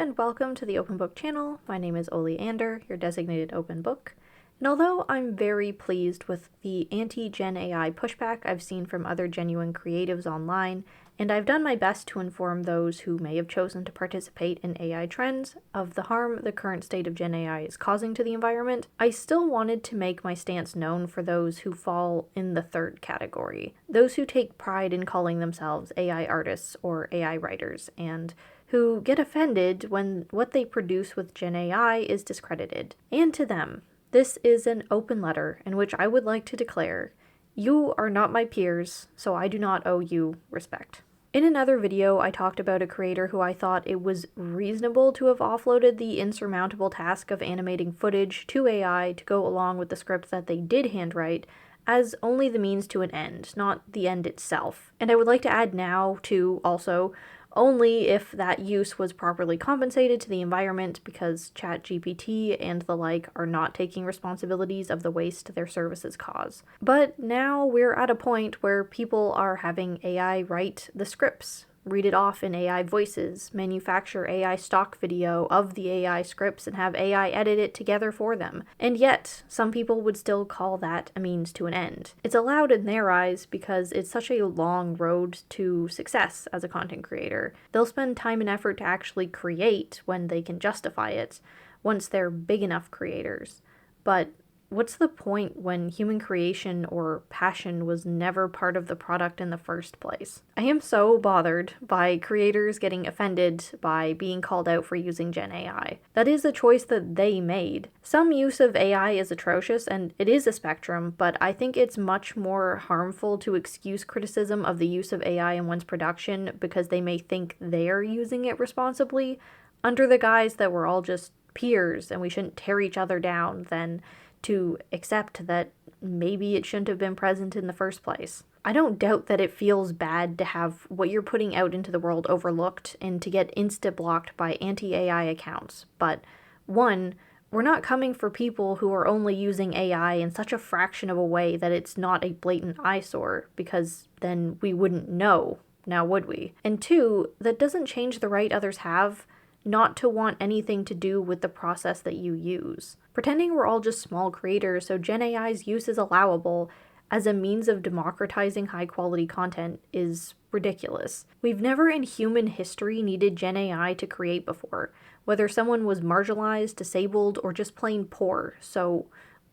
and welcome to the Open Book channel. My name is Oli Ander, your designated open book. And although I'm very pleased with the anti-Gen AI pushback I've seen from other genuine creatives online, and I've done my best to inform those who may have chosen to participate in AI trends of the harm the current state of Gen AI is causing to the environment, I still wanted to make my stance known for those who fall in the third category. Those who take pride in calling themselves AI artists or AI writers, and who get offended when what they produce with Gen AI is discredited. And to them, this is an open letter in which I would like to declare, you are not my peers, so I do not owe you respect. In another video, I talked about a creator who I thought it was reasonable to have offloaded the insurmountable task of animating footage to AI to go along with the script that they did handwrite, as only the means to an end, not the end itself. And I would like to add now, too, also, only if that use was properly compensated to the environment, because ChatGPT and the like are not taking responsibilities of the waste their services cause. But now we're at a point where people are having AI write the scripts, read it off in AI voices, manufacture AI stock video of the AI scripts, and have AI edit it together for them. And yet, some people would still call that a means to an end. It's allowed in their eyes because it's such a long road to success as a content creator. They'll spend time and effort to actually create when they can justify it, once they're big enough creators. But what's the point when human creation or passion was never part of the product in the first place? I am so bothered by creators getting offended by being called out for using Gen AI. That is a choice that they made. Some use of AI is atrocious, and it is a spectrum, but I think it's much more harmful to excuse criticism of the use of AI in one's production because they may think they're using it responsibly, under the guise that we're all just peers and we shouldn't tear each other down, than to accept that maybe it shouldn't have been present in the first place. I don't doubt that it feels bad to have what you're putting out into the world overlooked and to get insta-blocked by anti-AI accounts, but one, we're not coming for people who are only using AI in such a fraction of a way that it's not a blatant eyesore, because then we wouldn't know, now would we? And two, that doesn't change the right others have not to want anything to do with the process that you use. Pretending we're all just small creators so Gen AI's use is allowable as a means of democratizing high-quality content is ridiculous. We've never in human history needed Gen AI to create before, whether someone was marginalized, disabled, or just plain poor, so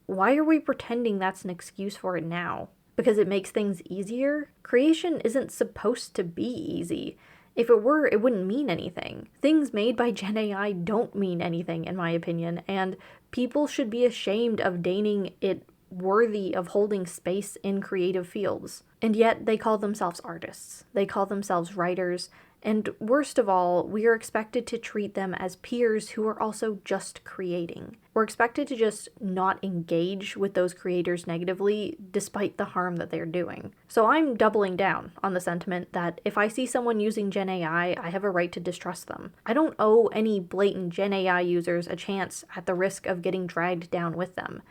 why are we pretending that's an excuse for it now? Because it makes things easier? Creation isn't supposed to be easy. If it were, it wouldn't mean anything. Things made by Gen AI don't mean anything, in my opinion, and people should be ashamed of deigning it worthy of holding space in creative fields. And yet, they call themselves artists. They call themselves writers. And worst of all, we are expected to treat them as peers who are also just creating. We're expected to just not engage with those creators negatively, despite the harm that they're doing. So I'm doubling down on the sentiment that if I see someone using Gen AI, I have a right to distrust them. I don't owe any blatant Gen AI users a chance at the risk of getting dragged down with them.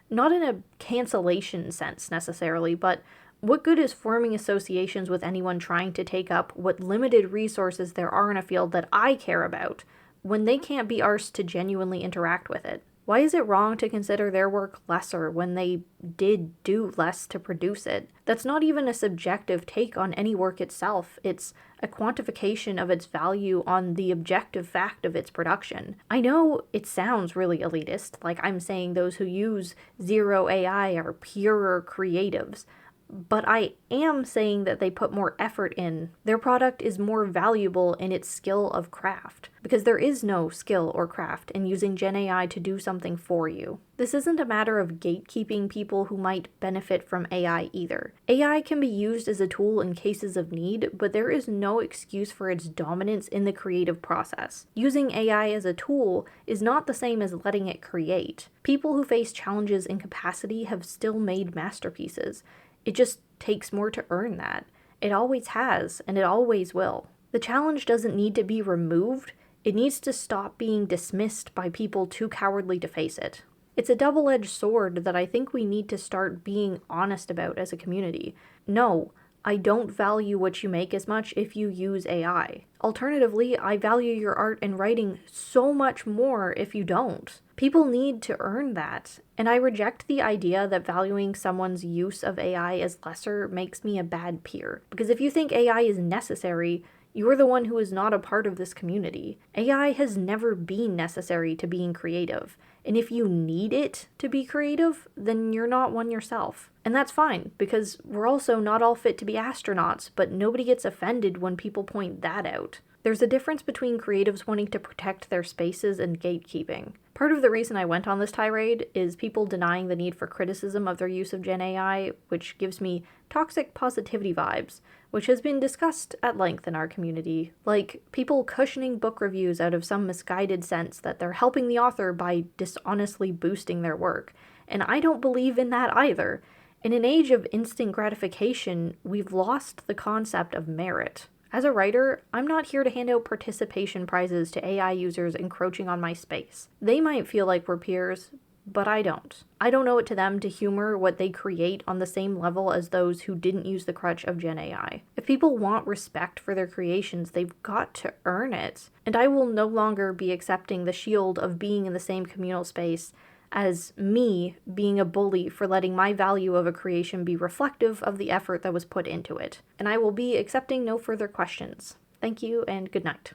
Not in a cancellation sense necessarily, but what good is forming associations with anyone trying to take up what limited resources there are in a field that I care about when they can't be arsed to genuinely interact with it? Why is it wrong to consider their work lesser when they did do less to produce it? That's not even a subjective take on any work itself. It's a quantification of its value on the objective fact of its production. I know it sounds really elitist, like I'm saying those who use zero AI are purer creatives, but I am saying that they put more effort in. Their product is more valuable in its skill of craft, because there is no skill or craft in using Gen AI to do something for you. This isn't a matter of gatekeeping people who might benefit from AI either. AI can be used as a tool in cases of need, but there is no excuse for its dominance in the creative process. Using AI as a tool is not the same as letting it create. People who face challenges in capacity have still made masterpieces. It just takes more to earn that. It always has, and it always will. The challenge doesn't need to be removed, it needs to stop being dismissed by people too cowardly to face it. It's a double-edged sword that I think we need to start being honest about as a community. No, I don't value what you make as much if you use AI. Alternatively, I value your art and writing so much more if you don't. People need to earn that. And I reject the idea that valuing someone's use of AI as lesser makes me a bad peer. Because if you think AI is necessary, you're the one who is not a part of this community. AI has never been necessary to being creative. And if you need it to be creative, then you're not one yourself. And that's fine, because we're also not all fit to be astronauts, but nobody gets offended when people point that out. There's a difference between creatives wanting to protect their spaces and gatekeeping. Part of the reason I went on this tirade is people denying the need for criticism of their use of Gen AI, which gives me toxic positivity vibes, which has been discussed at length in our community, like people cushioning book reviews out of some misguided sense that they're helping the author by dishonestly boosting their work. And I don't believe in that either. In an age of instant gratification, we've lost the concept of merit. As a writer, I'm not here to hand out participation prizes to AI users encroaching on my space. They might feel like we're peers, but I don't. I don't owe it to them to humor what they create on the same level as those who didn't use the crutch of Gen AI. If people want respect for their creations, they've got to earn it. And I will no longer be accepting the shield of being in the same communal space as me being a bully for letting my value of a creation be reflective of the effort that was put into it. And I will be accepting no further questions. Thank you and good night.